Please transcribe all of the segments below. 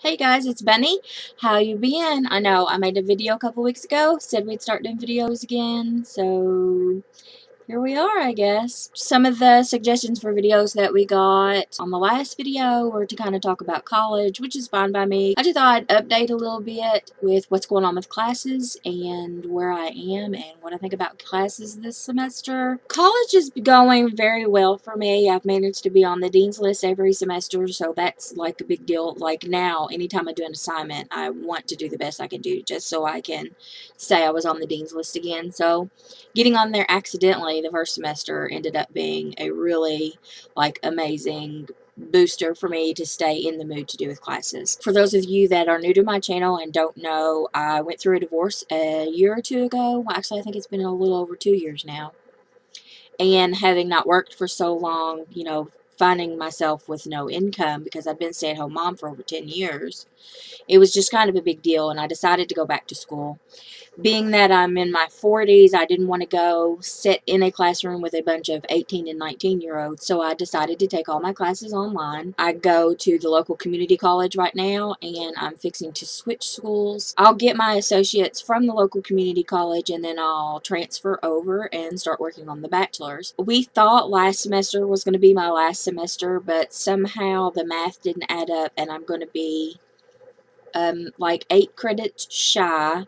Hey guys, it's Benny. How you been? I know I made a video a couple weeks ago, said we'd start doing videos again, so here we are, I guess. Some of the suggestions for videos that we got on the last video were to kind of talk about college, which is fine by me. I just thought I'd update a little bit with what's going on with classes and where I am and what I think about classes this semester. College is going very well for me. I've managed to be on the dean's list every semester, so that's like a big deal. Like now, anytime I do an assignment, I want to do the best I can do just so I can say I was on the dean's list again. So getting on there accidentally the first semester ended up being a really amazing booster for me to stay in the mood to do with classes. For those of you that are new to my channel and don't know, I went through a divorce a year or two ago. Well, actually, I think it's been a little over 2 years now. And having not worked for so long, finding myself with no income because I'd been a stay-at-home mom for over 10 years, it was just kind of a big deal, and I decided to go back to school. Being that I'm in my 40s, I didn't want to go sit in a classroom with a bunch of 18 and 19-year-olds, so I decided to take all my classes online. I go to the local community college right now, and I'm fixing to switch schools. I'll get my associates from the local community college, and then I'll transfer over and start working on the bachelor's. We thought last semester was going to be my last semester, but somehow the math didn't add up, and I'm going to be like 8 credits shy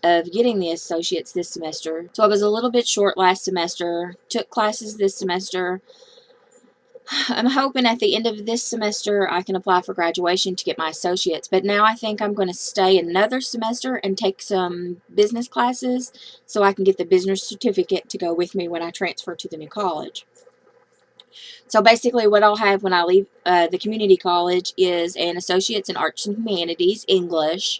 of getting the associates this semester. So I was a little bit short last semester, took classes this semester. I'm hoping at the end of this semester I can apply for graduation to get my associates, but now I think I'm going to stay another semester and take some business classes so I can get the business certificate to go with me when I transfer to the new college. So basically what I'll have when I leave the community college is an Associates in Arts and Humanities, English,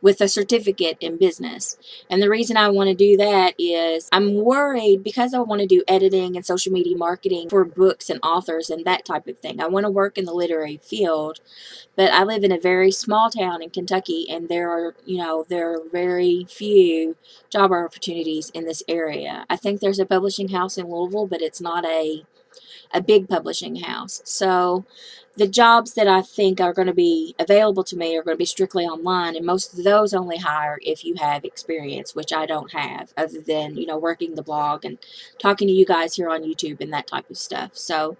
with a certificate in business. And the reason I want to do that is I'm worried because I want to do editing and social media marketing for books and authors and that type of thing. I want to work in the literary field, but I live in a very small town in Kentucky, and there are very few job opportunities in this area. I think there's a publishing house in Louisville, but it's not a big publishing house. So the jobs that I think are going to be available to me are going to be strictly online, and most of those only hire if you have experience, which I don't have, other than, working the blog and talking to you guys here on YouTube and that type of stuff. So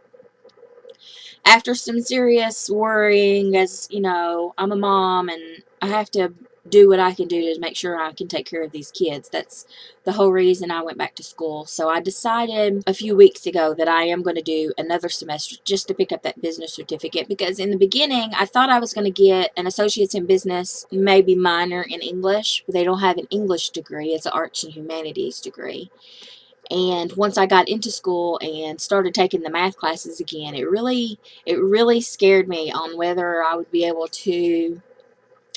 after some serious worrying, as I'm a mom and I have to do what I can do to make sure I can take care of these kids. That's the whole reason I went back to school. So I decided a few weeks ago that I am going to do another semester just to pick up that business certificate, because in the beginning I thought I was going to get an associate's in business, maybe minor in English, but they don't have an English degree. It's an arts and humanities degree. And once I got into school and started taking the math classes again, it really scared me on whether I would be able to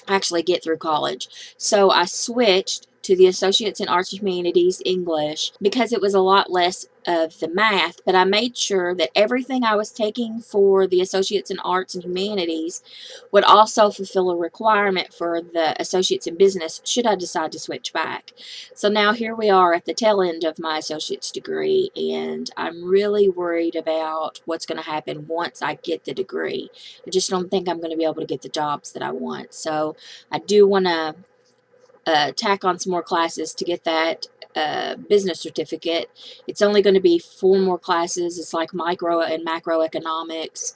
actually get through college. So I switched to the Associates in Arts and Humanities English because it was a lot less of the math, but I made sure that everything I was taking for the Associates in Arts and Humanities would also fulfill a requirement for the Associates in Business should I decide to switch back. So now here we are at the tail end of my associate's degree, and I'm really worried about what's going to happen once I get the degree. I just don't think I'm going to be able to get the jobs that I want. So I do want to tack on some more classes to get that business certificate. It's only going to be 4 more classes. It's like micro and macroeconomics,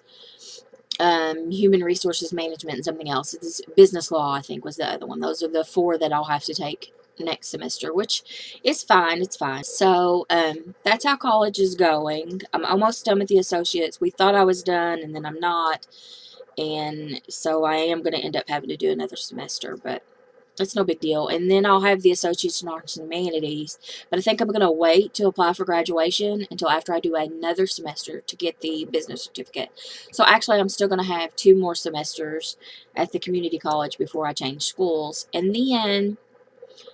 human resources management, and something else. It's business law, I think, was the other one. Those are the 4 that I'll have to take next semester, which is fine. It's fine. So that's how college is going. I'm almost done with the associates. We thought I was done, and then I'm not. And so I am going to end up having to do another semester, but it's no big deal. And then I'll have the Associates in Arts and Humanities. But I think I'm going to wait to apply for graduation until after I do another semester to get the business certificate. So actually, I'm still going to have 2 more semesters at the community college before I change schools. And then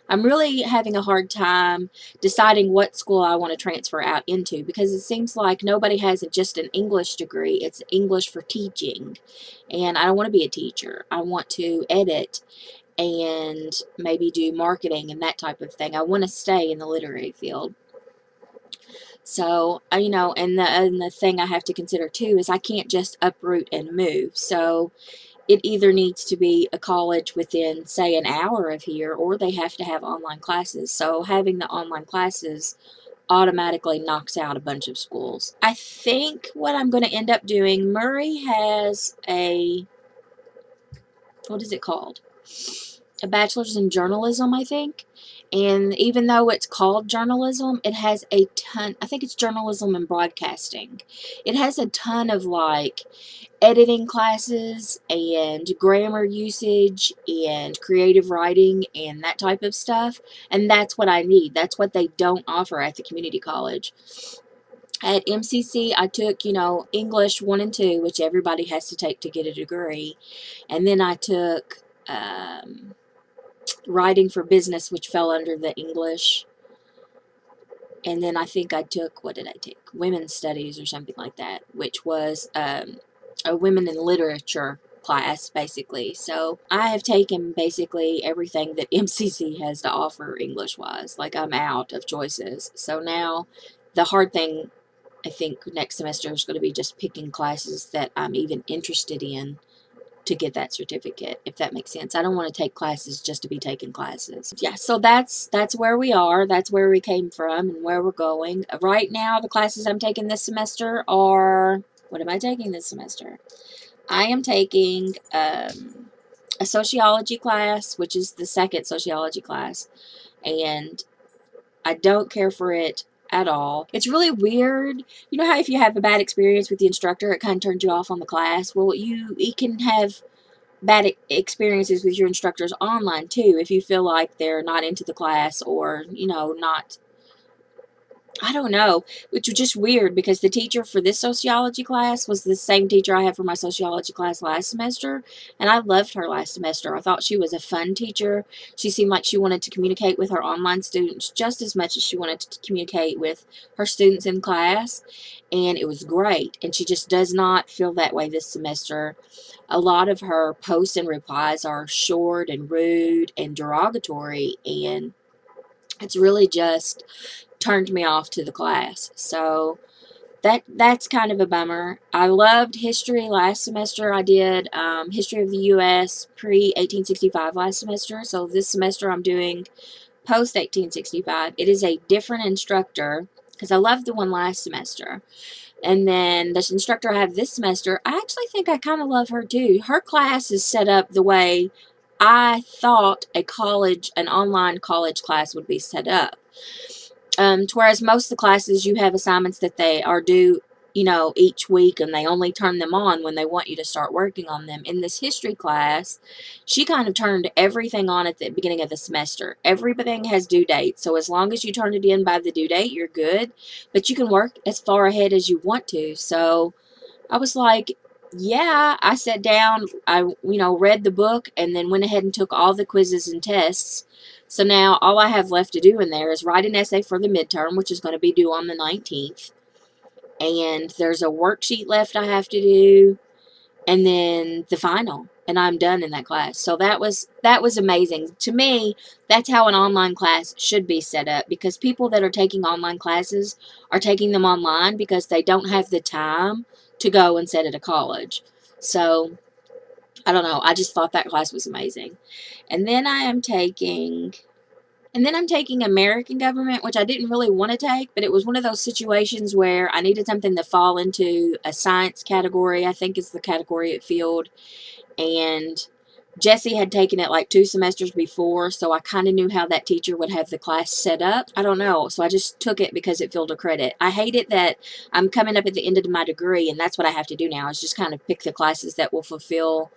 I'm really having a hard time deciding what school I want to transfer out into, because it seems like nobody has just an English degree. It's English for teaching. And I don't want to be a teacher. I want to edit and maybe do marketing and that type of thing. I want to stay in the literary field. So, and the thing I have to consider too is I can't just uproot and move. So it either needs to be a college within, say, an hour of here, or they have to have online classes. So having the online classes automatically knocks out a bunch of schools. I think what I'm going to end up doing, Murray has a, what is it called? A bachelor's in journalism, I think. And even though it's called journalism, it has a ton, I think it's journalism and broadcasting. It has a ton of like editing classes and grammar usage and creative writing and that type of stuff. And that's what I need. That's what they don't offer at the community college. At MCC, I took, English 1 and 2, which everybody has to take to get a degree. And then I took writing for business, which fell under the English. And then I think I took, what did I take? Women's studies or something like that, which was a women in literature class, basically. So I have taken basically everything that MCC has to offer English-wise. Like, I'm out of choices. So now the hard thing, I think, next semester is going to be just picking classes that I'm even interested in to get that certificate, if that makes sense. I don't want to take classes just to be taking classes. Yeah, so that's where we are. That's where we came from and where we're going. Right now, the classes I'm taking this semester are, what am I taking this semester? I am taking a sociology class, which is the second sociology class, and I don't care for it at all. It's really weird. You know how if you have a bad experience with the instructor, it kind of turns you off on the class? Well, you can have bad experiences with your instructors online too, if you feel like they're not into the class, or not, I don't know, which was just weird because the teacher for this sociology class was the same teacher I had for my sociology class last semester, and I loved her last semester. I thought she was a fun teacher. She seemed like she wanted to communicate with her online students just as much as she wanted to communicate with her students in class, and it was great. And she just does not feel that way this semester. A lot of her posts and replies are short and rude and derogatory, and it's really just turned me off to the class. So that's kind of a bummer. I loved history last semester. I did history of the U.S. pre-1865 last semester. So this semester I'm doing post-1865. It is a different instructor because I loved the one last semester. And then this instructor I have this semester, I actually think I kind of love her too. Her class is set up the way I thought an online college class would be set up. Whereas most of the classes, you have assignments that they are due, each week, and they only turn them on when they want you to start working on them. In this history class, she kind of turned everything on at the beginning of the semester. Everything has due dates, so as long as you turn it in by the due date, you're good, but you can work as far ahead as you want to. So I was like, yeah, I sat down, I, read the book, and then went ahead and took all the quizzes and tests. So now all I have left to do in there is write an essay for the midterm, which is going to be due on the 19th. And there's a worksheet left I have to do, and then the final, and I'm done in that class. So that was amazing. To me, that's how an online class should be set up, because people that are taking online classes are taking them online because they don't have the time to go and sit at a college. So I don't know. I just thought that class was amazing. And then I'm taking American government, which I didn't really want to take, but it was one of those situations where I needed something to fall into a science category, I think is the category it filled. And Jesse had taken it like 2 semesters before, so I kind of knew how that teacher would have the class set up. I don't know, so I just took it because it filled a credit. I hate it that I'm coming up at the end of my degree, and that's what I have to do now, is just kind of pick the classes that will fulfill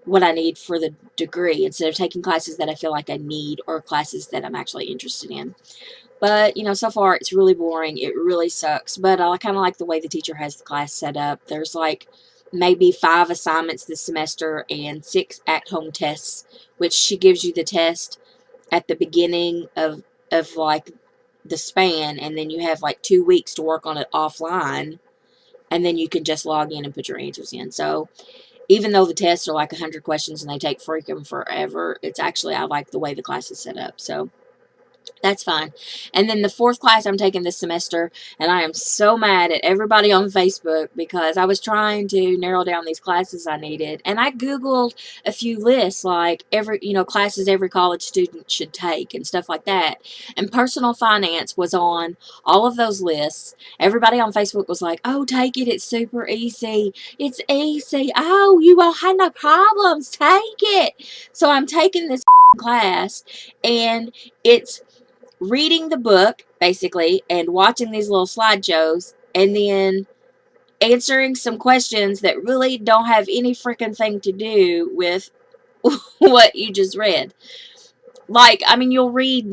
what I need for the degree, instead of taking classes that I feel like I need, or classes that I'm actually interested in. But, so far it's really boring. It really sucks. But I kind of like the way the teacher has the class set up. There's like maybe 5 assignments this semester and 6 at-home tests, which she gives you the test at the beginning of like the span, and then you have like 2 weeks to work on it offline, and then you can just log in and put your answers in. So even though the tests are like 100 questions and they take freaking forever, it's actually, I like the way the class is set up. So That's fine. And then the 4th class I'm taking this semester, and I am so mad at everybody on Facebook because I was trying to narrow down these classes I needed. And I Googled a few lists, like classes every college student should take and stuff like that. And personal finance was on all of those lists. Everybody on Facebook was like, oh, take it. It's super easy. It's easy. Oh, you won't have no problems. Take it. So I'm taking this class, and it's reading the book, basically, and watching these little slideshows, and then answering some questions that really don't have any freaking thing to do with what you just read. Like, I mean, you'll read,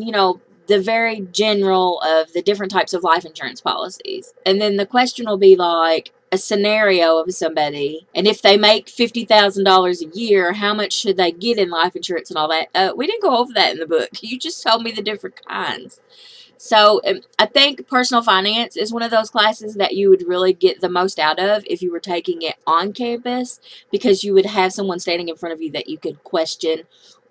the very general of the different types of life insurance policies. And then the question will be like a scenario of somebody. And if they make $50,000 a year, how much should they get in life insurance and all that? We didn't go over that in the book. You just told me the different kinds. So I think personal finance is one of those classes that you would really get the most out of if you were taking it on campus, because you would have someone standing in front of you that you could question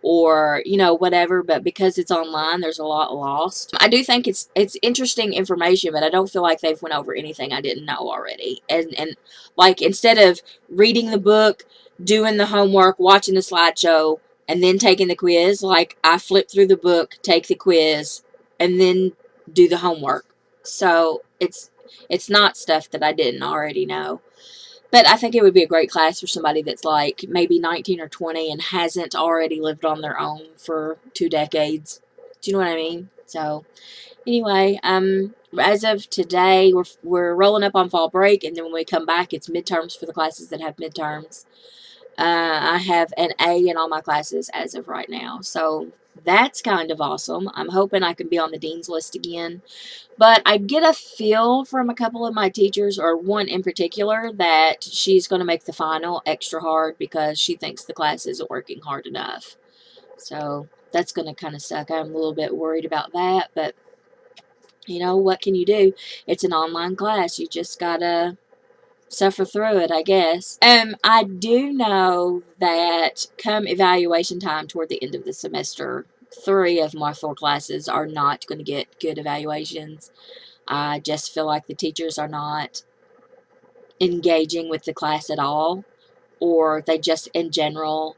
or whatever. But because it's online, there's a lot lost. I do think it's interesting information, but I don't feel like they've went over anything I didn't know already. And like, instead of reading the book, doing the homework, watching the slideshow, and then taking the quiz, like, I flip through the book, take the quiz, and then do the homework. So it's not stuff that I didn't already know. But I think it would be a great class for somebody that's like maybe 19 or 20 and hasn't already lived on their own for 2 decades. Do you know what I mean? So anyway, as of today, we're rolling up on fall break, and then when we come back, it's midterms for the classes that have midterms. I have an A in all my classes as of right now, so that's kind of awesome. I'm hoping I can be on the dean's list again. But I get a feel from a couple of my teachers, or one in particular, that she's going to make the final extra hard because she thinks the class isn't working hard enough. So that's going to kind of suck. I'm a little bit worried about that, but what can you do? It's an online class. You just got to suffer through it, I guess. I do know that come evaluation time toward the end of the semester, 3 of my 4 classes are not going to get good evaluations. I just feel like the teachers are not engaging with the class at all, or they just in general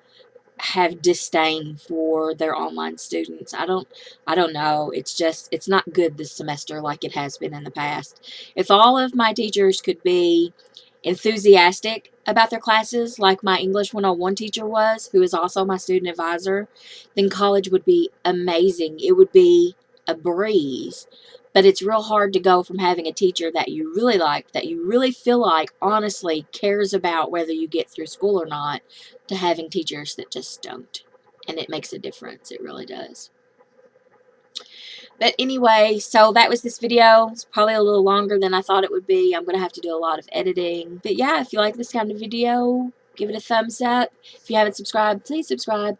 have disdain for their online students. I don't know. It's not good this semester like it has been in the past. If all of my teachers could be enthusiastic about their classes like my English 101 teacher was, who is also my student advisor, then college would be amazing. It would be a breeze. But it's real hard to go from having a teacher that you really like, that you really feel like honestly cares about whether you get through school or not, to having teachers that just don't. And it makes a difference. It really does. But anyway, so that was this video. It's probably a little longer than I thought it would be. I'm going to have to do a lot of editing. But yeah, if you like this kind of video, give it a thumbs up. If you haven't subscribed, please subscribe.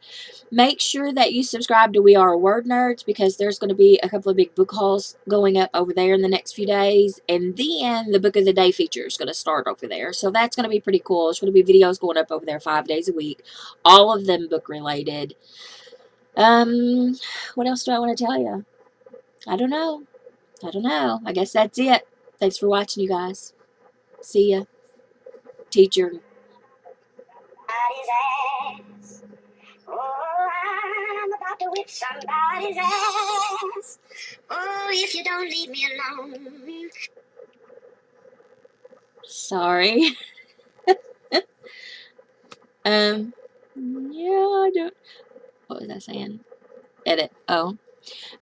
Make sure that you subscribe to We Are Word Nerds, because there's going to be a couple of big book hauls going up over there in the next few days. And then the Book of the Day feature is going to start over there. So that's going to be pretty cool. There's going to be videos going up over there 5 days a week. All of them book related. What else do I want to tell you? I don't know. I guess that's it. Thanks for watching, you guys. See ya. Teacher. Oh, I'm about to whip somebody's ass. Oh, if you don't leave me alone. Sorry. Yeah, I don't. What was I saying? Edit. Oh.